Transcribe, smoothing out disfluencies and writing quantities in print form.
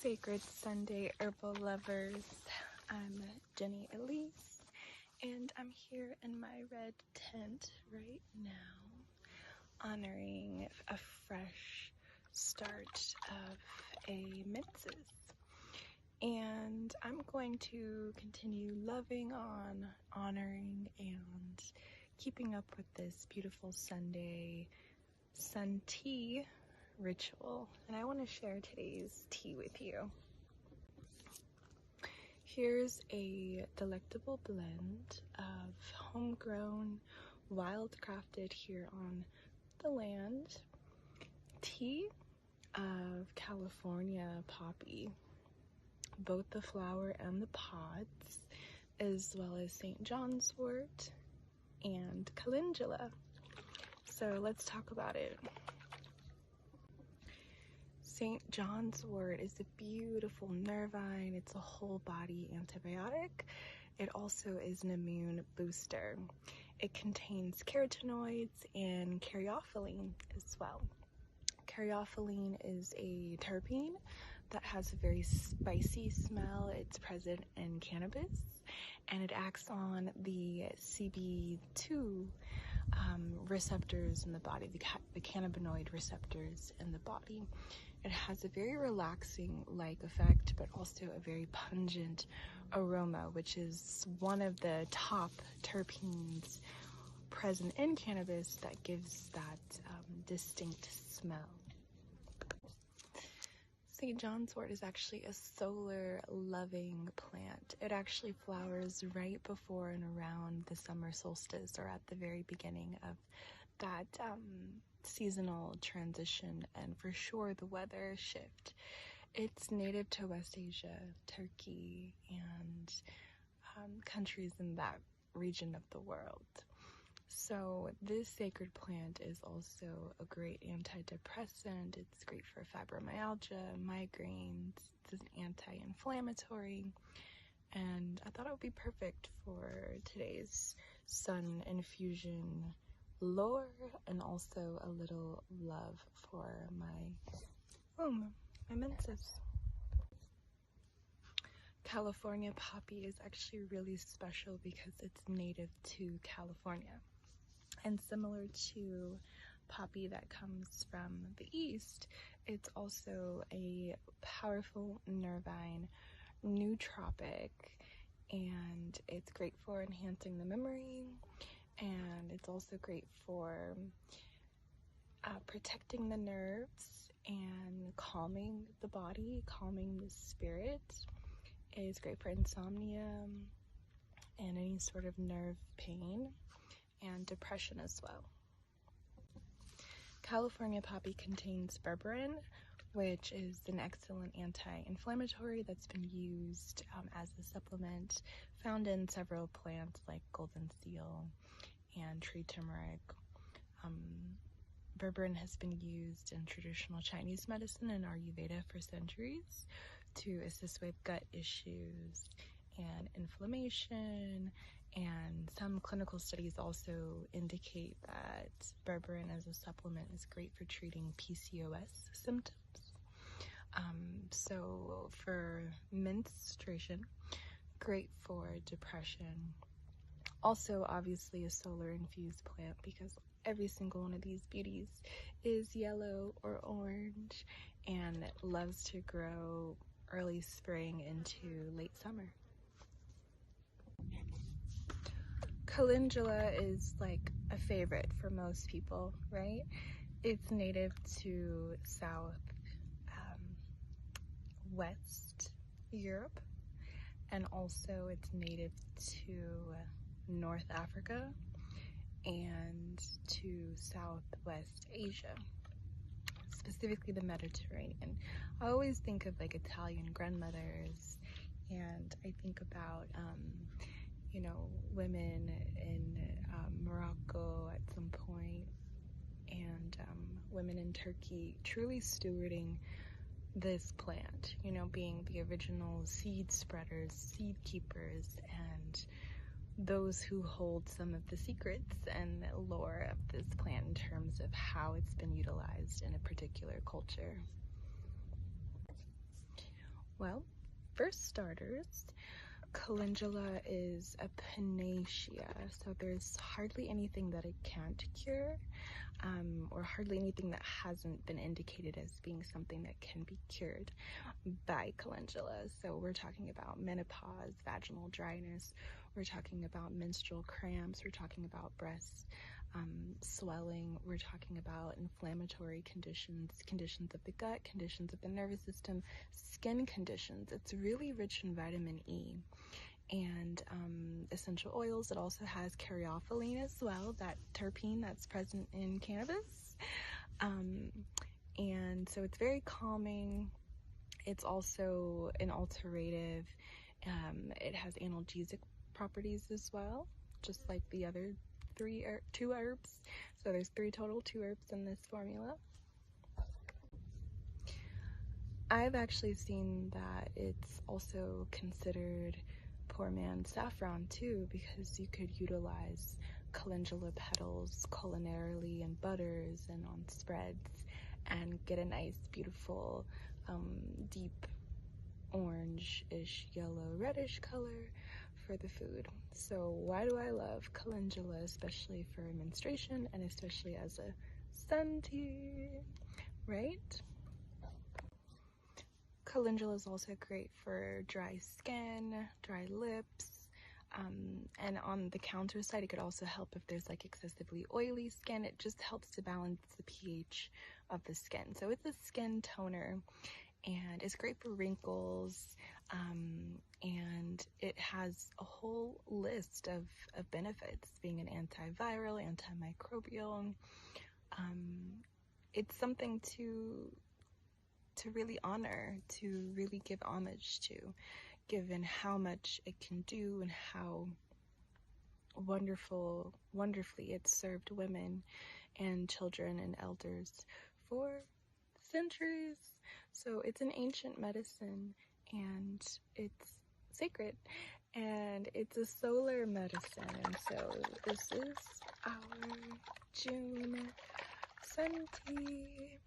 Sacred Sunday herbal lovers. I'm Jenny Elise, and I'm here in my red tent right now, honoring a fresh start of a menses. And I'm going to continue loving on, honoring, and keeping up with this beautiful Sunday sun tea ritual, and I want to share today's tea with you. Here's a delectable blend of homegrown, wild-crafted here on the land tea of California poppy, both the flower and the pods, as well as St. John's wort and calendula. So let's talk about it. St. John's wort is a beautiful nervine. It's a whole body antibiotic. It also is an immune booster. It contains carotenoids and caryophyllene as well. Caryophyllene is a terpene that has a very spicy smell. It's present in cannabis, and it acts on the CB2 receptors in the body, the cannabinoid receptors in the body. It has a very relaxing-like effect, but also a very pungent aroma, which is one of the top terpenes present in cannabis that gives that distinct smell. St. John's wort is actually a solar-loving plant. It actually flowers right before and around the summer solstice, or at the very beginning of that seasonal transition, and for sure the weather shift. It's native to West Asia, Turkey, and countries in that region of the world. So this sacred plant is also a great antidepressant. It's great for fibromyalgia, migraines. It's an anti-inflammatory, and I thought it would be perfect for today's sun infusion lore, and also a little love for my menses. California poppy is actually really special because it's native to California, and similar to poppy that comes from the east, it's also a powerful nervine nootropic, and it's great for enhancing the memory, and it's also great for protecting the nerves and calming the body, calming the spirit. It's great for insomnia and any sort of nerve pain and depression as well. California poppy contains berberine, which is an excellent anti-inflammatory that's been used as a supplement, found in several plants like golden seal and tree turmeric. Berberine has been used in traditional Chinese medicine and Ayurveda for centuries to assist with gut issues and inflammation, and some clinical studies also indicate that berberine as a supplement is great for treating PCOS symptoms. So for menstruation, great for depression. Also, obviously, a solar infused plant because every single one of these beauties is yellow or orange and loves to grow early spring into late summer. Calendula is like a favorite for most people, right? It's native to West Europe, and also it's native to North Africa and to Southwest Asia, specifically the Mediterranean. I always think of like Italian grandmothers, and I think about women in Morocco at some point, and women in Turkey truly stewarding this plant, being the original seed spreaders, seed keepers, and those who hold some of the secrets and lore of this plant in terms of how it's been utilized in a particular culture. Well, for starters, calendula is a panacea, so there's hardly anything that it can't cure, or hardly anything that hasn't been indicated as being something that can be cured by calendula. So we're talking about menopause, vaginal dryness, we're talking about menstrual cramps, we're talking about breast swelling, we're talking about inflammatory conditions, conditions of the gut, conditions of the nervous system, skin conditions. It's really rich in vitamin E and essential oils. It also has caryophyllene as well, that terpene that's present in cannabis. And so it's very calming. It's also an alterative. It has analgesic properties as well, just like the other two herbs. So there's 3 total, 2 herbs in this formula. I've actually seen that it's also considered poor man's saffron too, because you could utilize calendula petals culinarily in butters and on spreads and get a nice, beautiful, deep orange-ish, yellow, reddish color for the food. So why do I love calendula, especially for menstruation and especially as a sun tea, right? Calendula is also great for dry skin, dry lips, and on the counter side, it could also help if there's like excessively oily skin. It just helps to balance the pH of the skin. So it's a skin toner, and it's great for wrinkles, and it has a whole list of benefits, being an antiviral, antimicrobial. It's something to really honor, to really give homage to, given how much it can do and how wonderfully it's served women and children and elders for centuries. So it's an ancient medicine, and it's sacred, and it's a solar medicine. And so this is our June sun tea.